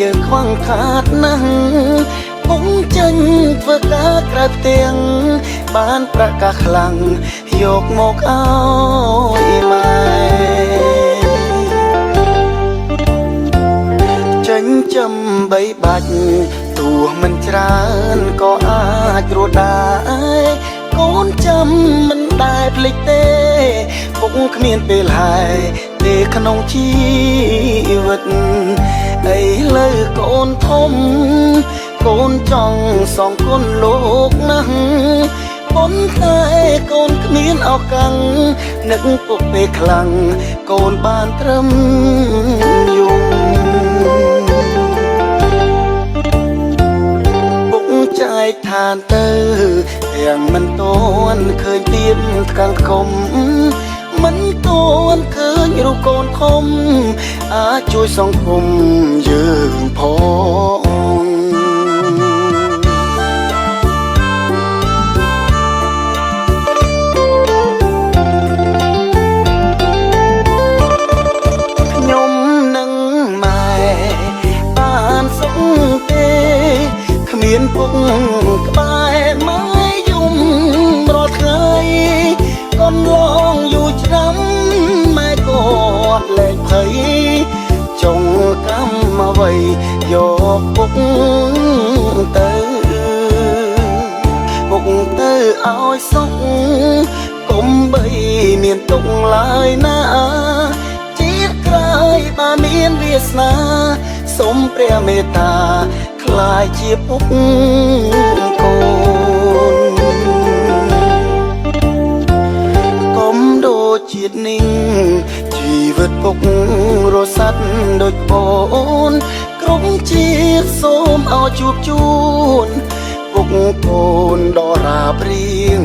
យើងខ្វះខាតណាស់ពុំចេញធ្វើការក្រៅផ្ទាំងបានប្រកាសខ្លាំងយកមកឲ្យម៉ែចិញ្ចឹមបីបាច់ទោះមិនច្រើនក៏អាចរស់ដែរកូនចាំមិនដែលភ្លេចទេពុកគ្មានពេលហើយទេក្នុងជីវិតឥឡូវកូនធំកូនចង់សងគុណលោកណាស់ប៉ុន្តែកូនគ្មានឱកាសនឹកពុកពេលខ្លាំងកូនបានត្រឹមយំពុកចែកឋានទៅទាំងមិនតន់ឃើញទៀតខាងខំមិនតន់ឃើញរូបកូនធំអាចជួយសង្គមយើងផងខ្ញុំនឹងម៉ែបានសុខទេគ្មានពុកក្បែរម៉ែយំរាល់ថ្ងៃកូនឡងយូរឆ្នាំម៉ែគាត់លែងភ័យចុងកម្មអ្វីយកពុកទៅឲ្យសុខកុំបីមានទុកឡើយណាជាតិក្រោយបើមានវាសនាសូមព្រះមេត្តាខ្លាយជាពុកកូនកុំដូចជាតិនេះជីវិតពុករស់ស័ក្តិដូចអូនគ្រប់ជាតិសូមឲ្យជួបជូនពុកកូនដរាបរៀង